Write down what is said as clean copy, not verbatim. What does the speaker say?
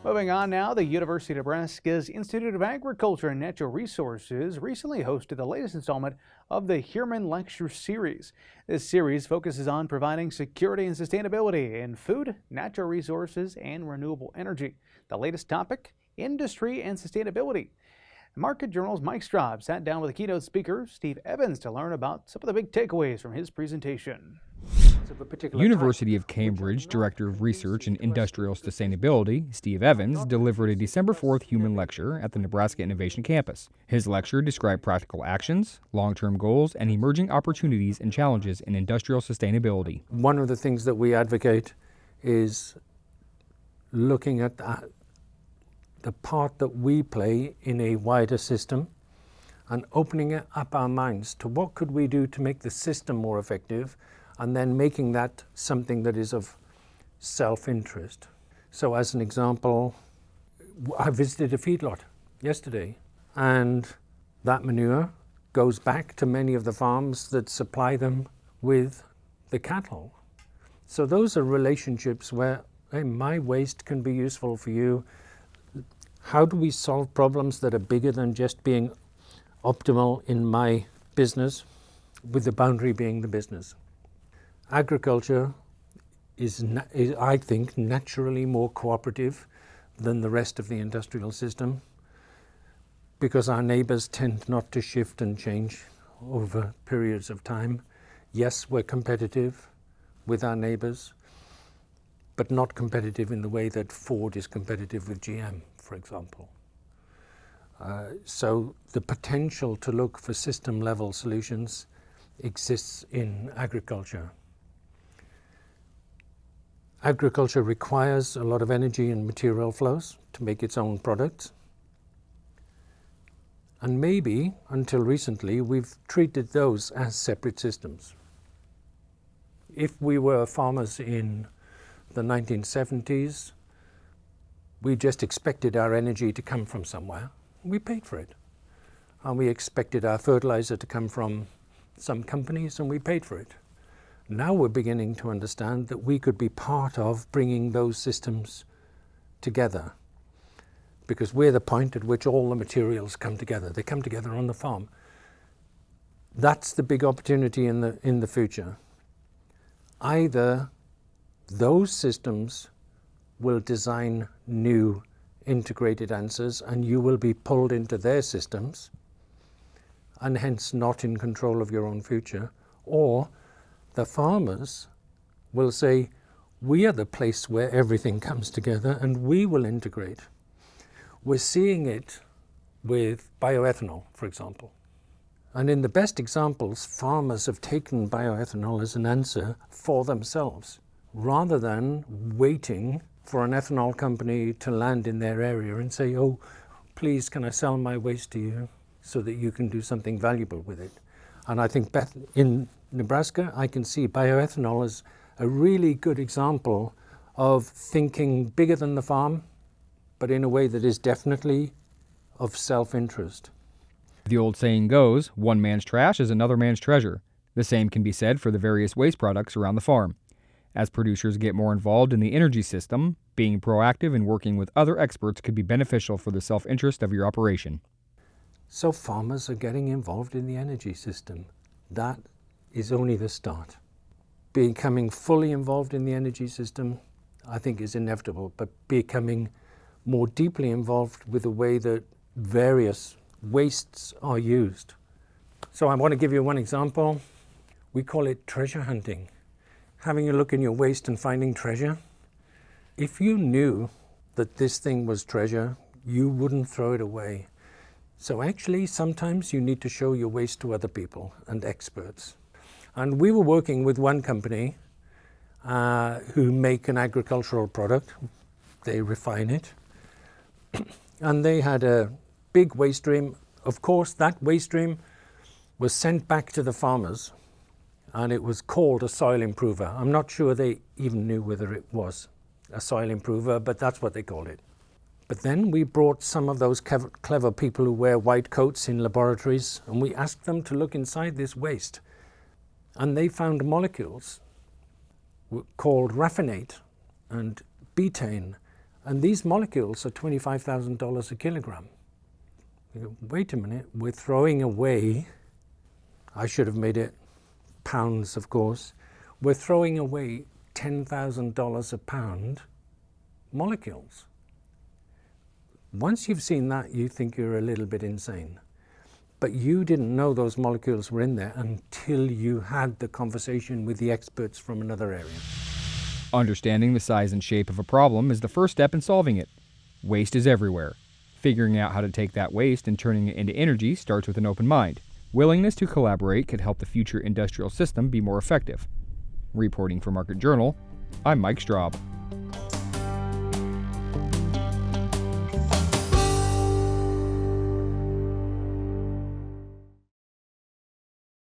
Moving on now, the University of Nebraska's Institute of Agriculture and Natural Resources recently hosted the latest installment of the Heuermann Lecture series. This series focuses on providing security and sustainability in food, natural resources, and renewable energy. The latest topic, industry and sustainability. Market Journal's Mike Straub sat down with the keynote speaker, Steve Evans, to learn about some of the big takeaways from his presentation. University of Cambridge Director of Research and Industrial Sustainability, Steve Evans, delivered a December 4th Heuermann Lecture at the Nebraska Innovation Campus. His lecture described practical actions, long-term goals, and emerging opportunities and challenges in industrial sustainability. One of the things that we advocate is looking at the part that we play in a wider system and opening up our minds to what could we do to make the system more effective, and then making that something that is of self-interest. So as an example, I visited a feedlot yesterday, and that manure goes back to many of the farms that supply them with the cattle. So those are relationships where, hey, my waste can be useful for you. How do we solve problems that are bigger than just being optimal in my business, with the boundary being the business? Agriculture is, I think, naturally more cooperative than the rest of the industrial system, because our neighbors tend not to shift and change over periods of time. Yes, we're competitive with our neighbors, but not competitive in the way that Ford is competitive with GM, for example. So the potential to look for system-level solutions exists in agriculture. Agriculture requires a lot of energy and material flows to make its own products. And maybe, until recently, we've treated those as separate systems. If we were farmers in the 1970s, we just expected our energy to come from somewhere. We paid for it. And we expected our fertilizer to come from some companies, and we paid for it. Now we're beginning to understand that we could be part of bringing those systems together, because we're the point at which all the materials come together. They come together on the farm. That's the big opportunity in the future. Either those systems will design new integrated answers and you will be pulled into their systems and hence not in control of your own future, or the farmers will say, we are the place where everything comes together and we will integrate. We're seeing it with bioethanol, for example. And in the best examples, farmers have taken bioethanol as an answer for themselves, rather than waiting for an ethanol company to land in their area and say, oh, please, can I sell my waste to you so that you can do something valuable with it? And I think in Nebraska, I can see bioethanol as a really good example of thinking bigger than the farm, but in a way that is definitely of self-interest. The old saying goes, one man's trash is another man's treasure. The same can be said for the various waste products around the farm. As producers get more involved in the energy system, being proactive and working with other experts could be beneficial for the self-interest of your operation. So farmers are getting involved in the energy system. That is only the start. Becoming fully involved in the energy system, I think, is inevitable, but becoming more deeply involved with the way that various wastes are used. So I want to give you one example. We call it treasure hunting. Having a look in your waste and finding treasure. If you knew that this thing was treasure, you wouldn't throw it away. So actually, sometimes you need to show your waste to other people and experts. And we were working with one company who make an agricultural product. They refine it. And they had a big waste stream. Of course, that waste stream was sent back to the farmers, and it was called a soil improver. I'm not sure they even knew whether it was a soil improver, but that's what they called it. But then we brought some of those clever people who wear white coats in laboratories, and we asked them to look inside this waste. And they found molecules called raffinate and betaine And these molecules are $25,000 a kilogram. You go, wait a minute, we're throwing away, I should have made it pounds, of course, we're throwing away $10,000 a pound molecules. Once you've seen that, you think you're a little bit insane. But you didn't know those molecules were in there until you had the conversation with the experts from another area. Understanding the size and shape of a problem is the first step in solving it. Waste is everywhere. Figuring out how to take that waste and turning it into energy starts with an open mind. Willingness to collaborate could help the future industrial system be more effective. Reporting for Market Journal, I'm Mike Straub.